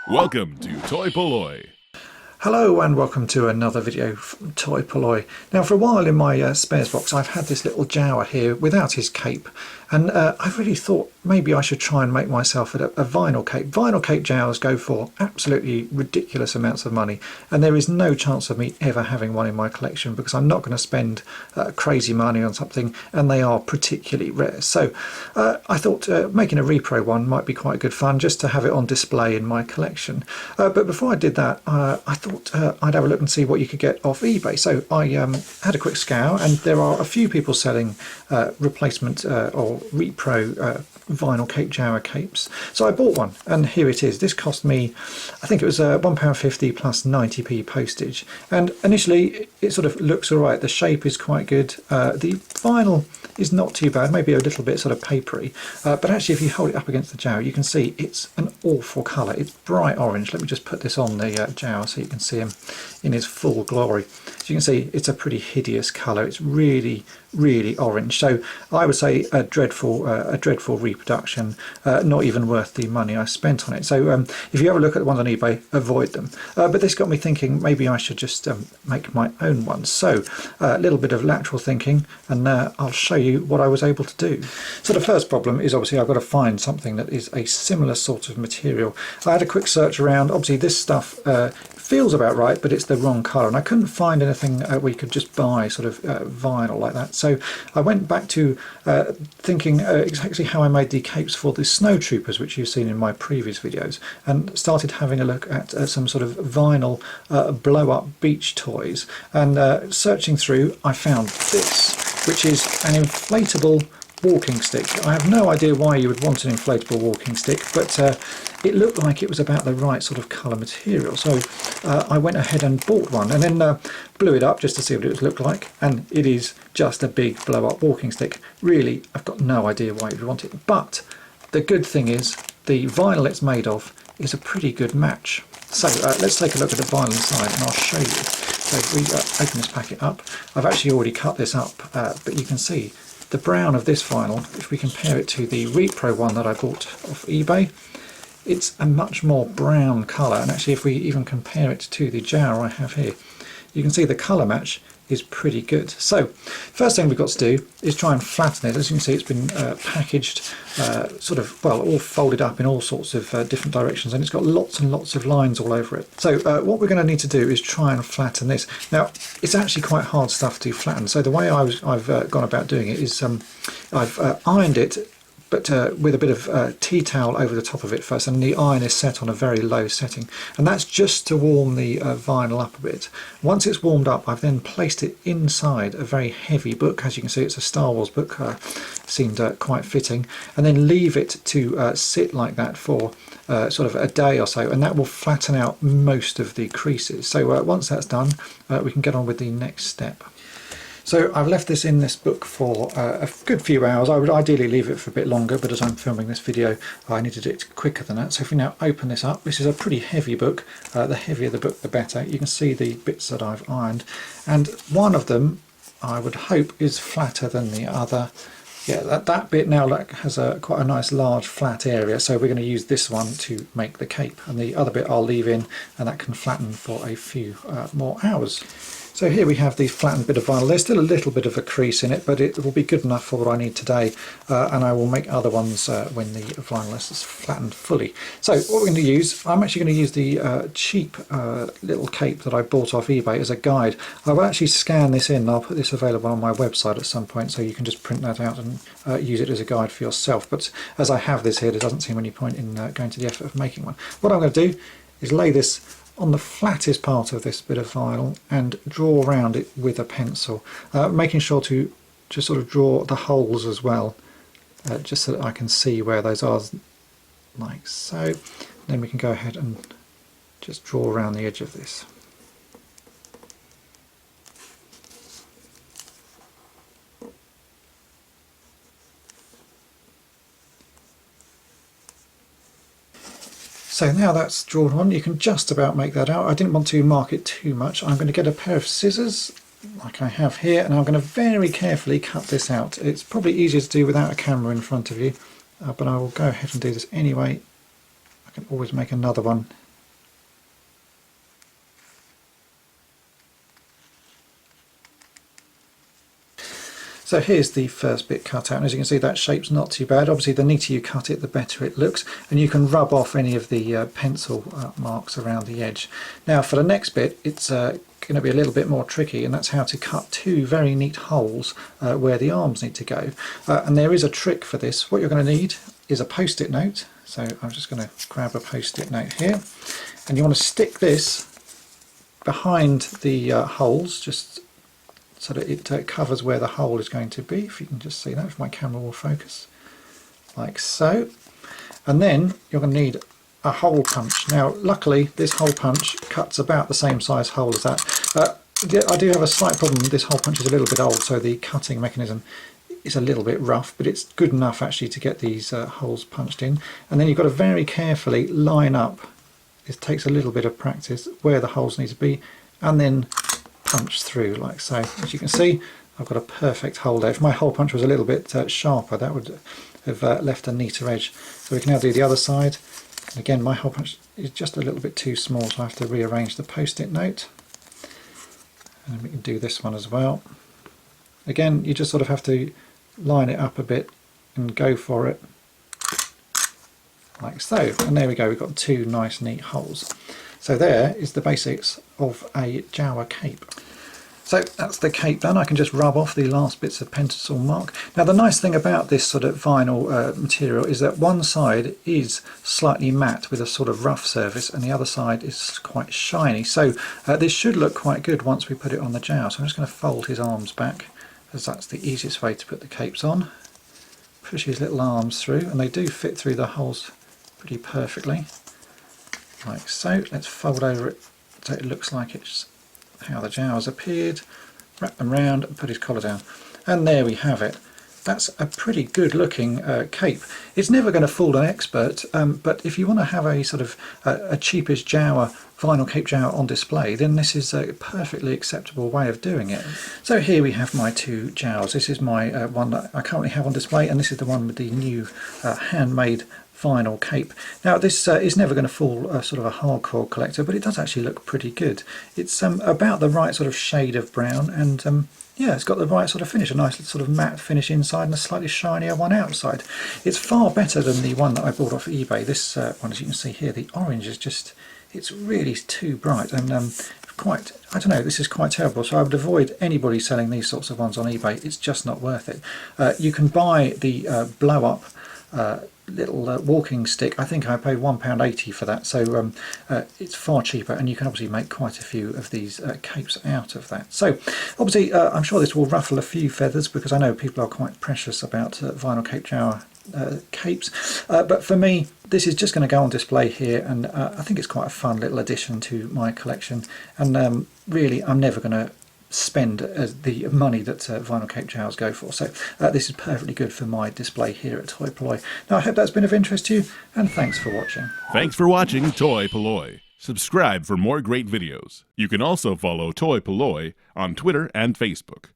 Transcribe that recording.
Welcome to toy-polloi. Hello and welcome to another video from toy-polloi. Now for a while in my spares box I've had this little Jawa here without his cape, and I really thought maybe I should try and make myself a vinyl cape. Vinyl cape Jawas go for absolutely ridiculous amounts of money, and there is no chance of me ever having one in my collection because I'm not going to spend crazy money on something, and they are particularly rare. So I thought making a repro one might be quite good fun just to have it on display in my collection. But before I did that I thought I'd have a look and see what you could get off eBay. So I had a quick scour, and there are a few people selling replacement or repro vinyl cape Jawa capes. So I bought one, and here it is. This cost me, I think it was £1.50 plus 90p postage, and initially it sort of looks alright. The shape is quite good. The vinyl is not too bad, maybe a little bit sort of papery, but actually if you hold it up against the Jawa you can see it's an awful colour. It's bright orange. Let me just put this on the Jawa so you can see him in his full glory. As you can see, it's a pretty hideous colour. It's really orange, so I would say a dreadful reproduction, not even worth the money I spent on it. So if you ever look at the ones on eBay, avoid them. But this got me thinking maybe I should just make my own ones. So a little bit of lateral thinking, and I'll show you what I was able to do. So the first problem is obviously I've got to find something that is a similar sort of material. I had a quick search around. Obviously this stuff feels about right, but it's the wrong colour, and I couldn't find anything where you could just buy sort of vinyl like that. So I went back to thinking exactly how I made the capes for the snow troopers, which you've seen in my previous videos, and started having a look at some sort of vinyl blow-up beach toys. And searching through, I found this, which is an inflatable walking stick. I have no idea why you would want an inflatable walking stick, but it looked like it was about the right sort of colour material, so I went ahead and bought one, and then blew it up just to see what it would look like, and it is just a big blow-up walking stick. Really, I've got no idea why you'd want it, but the good thing is the vinyl it's made of is a pretty good match. So let's take a look at the vinyl inside and I'll show you. So if we open this packet up, I've actually already cut this up, but you can see the brown of this vinyl, if we compare it to the repro one that I bought off eBay, it's a much more brown colour. And actually if we even compare it to the Jawa I have here, you can see the colour match is pretty good. So first thing we've got to do is try and flatten it. As you can see, it's been packaged sort of, well, all folded up in all sorts of different directions, and it's got lots and lots of lines all over it. So what we're going to need to do is try and flatten this. Now it's actually quite hard stuff to flatten, so the way I've gone about doing it is I've ironed it, but with a bit of tea towel over the top of it first, and the iron is set on a very low setting, and that's just to warm the vinyl up a bit. Once it's warmed up, I've then placed it inside a very heavy book. As you can see, it's a Star Wars book, seemed quite fitting, and then leave it to sit like that for sort of a day or so, and that will flatten out most of the creases. So once that's done, we can get on with the next step. So I've left this in this book for a good few hours. I would ideally leave it for a bit longer, but as I'm filming this video I need to do it quicker than that. So if we now open this up, this is a pretty heavy book. The heavier the book the better. You can see the bits that I've ironed, and one of them I would hope is flatter than the other. Yeah, that bit now has quite a nice large flat area, so we're going to use this one to make the cape, and the other bit I'll leave in, and that can flatten for a few more hours. So here we have the flattened bit of vinyl. There's still a little bit of a crease in it, but it will be good enough for what I need today, and I will make other ones when the vinyl is flattened fully. So what we're going to use, I'm actually going to use the cheap little cape that I bought off eBay as a guide. I will actually scan this in, and I'll put this available on my website at some point, so you can just print that out and use it as a guide for yourself. But as I have this here, there doesn't seem any point in going to the effort of making one. What I'm going to do is lay this on the flattest part of this bit of vinyl and draw around it with a pencil, making sure to just sort of draw the holes as well, just so that I can see where those are, like so. Then we can go ahead and just draw around the edge of this. So now that's drawn on, you can just about make that out. I didn't want to mark it too much. I'm going to get a pair of scissors like I have here, and I'm going to very carefully cut this out. It's probably easier to do without a camera in front of you, but I will go ahead and do this anyway. I can always make another one So here's the first bit cut out, and as you can see that shape's not too bad. Obviously the neater you cut it the better it looks, and you can rub off any of the pencil marks around the edge. Now for the next bit it's going to be a little bit more tricky, and that's how to cut two very neat holes where the arms need to go. And there is a trick for this. What you're going to need is a post-it note. So I'm just going to grab a post-it note here, and you want to stick this behind the holes, just so that it covers where the hole is going to be. If you can just see that, if my camera will focus, like so. And then you're going to need a hole punch. Now luckily this hole punch cuts about the same size hole as that. I do have a slight problem. This hole punch is a little bit old, so the cutting mechanism is a little bit rough, but it's good enough actually to get these holes punched in. And then you've got to very carefully line up, it takes a little bit of practice, where the holes need to be, and then punch through like so. As you can see, I've got a perfect hole there. If my hole punch was a little bit sharper, that would have left a neater edge. So we can now do the other side. And again, my hole punch is just a little bit too small, so I have to rearrange the post-it note. And we can do this one as well. Again, you just sort of have to line it up a bit and go for it like so. And there we go, we've got two nice neat holes. So there is the basics of a Jawa cape. So that's the cape done. I can just rub off the last bits of pencil mark. Now the nice thing about this sort of vinyl material is that one side is slightly matte with a sort of rough surface, and the other side is quite shiny. So this should look quite good once we put it on the Jawa. So I'm just going to fold his arms back, as that's the easiest way to put the capes on. Push his little arms through, and they do fit through the holes pretty perfectly. Like so. Let's fold over it so it looks like it's how the Jawas appeared. Wrap them round and put his collar down. And there we have it. That's a pretty good looking cape. It's never going to fool an expert, but if you want to have a sort of a cheapish Jawa, vinyl cape Jawa on display, then this is a perfectly acceptable way of doing it. So here we have my two Jawas. This is my one that I currently have on display, and this is the one with the new handmade vinyl cape. Now this is never going to fool sort of a hardcore collector, but it does actually look pretty good. It's about the right sort of shade of brown, and yeah, it's got the right sort of finish, a nice sort of matte finish inside and a slightly shinier one outside. It's far better than the one that I bought off eBay. This one, as you can see here, the orange is just, it's really too bright, and quite, I don't know, this is quite terrible. So I would avoid anybody selling these sorts of ones on eBay. It's just not worth it. You can buy the blow up little walking stick. I think I paid £1.80 for that, so it's far cheaper, and you can obviously make quite a few of these capes out of that. So obviously I'm sure this will ruffle a few feathers, because I know people are quite precious about vinyl cape Jawa capes, but for me this is just going to go on display here, and I think it's quite a fun little addition to my collection, and really I'm never going to spend the money that vinyl cape Jawas go for. So this is perfectly good for my display here at toy-polloi. Now I hope that's been of interest to you, and thanks for watching. Thanks for watching toy-polloi. Subscribe for more great videos. You can also follow toy-polloi on Twitter and Facebook.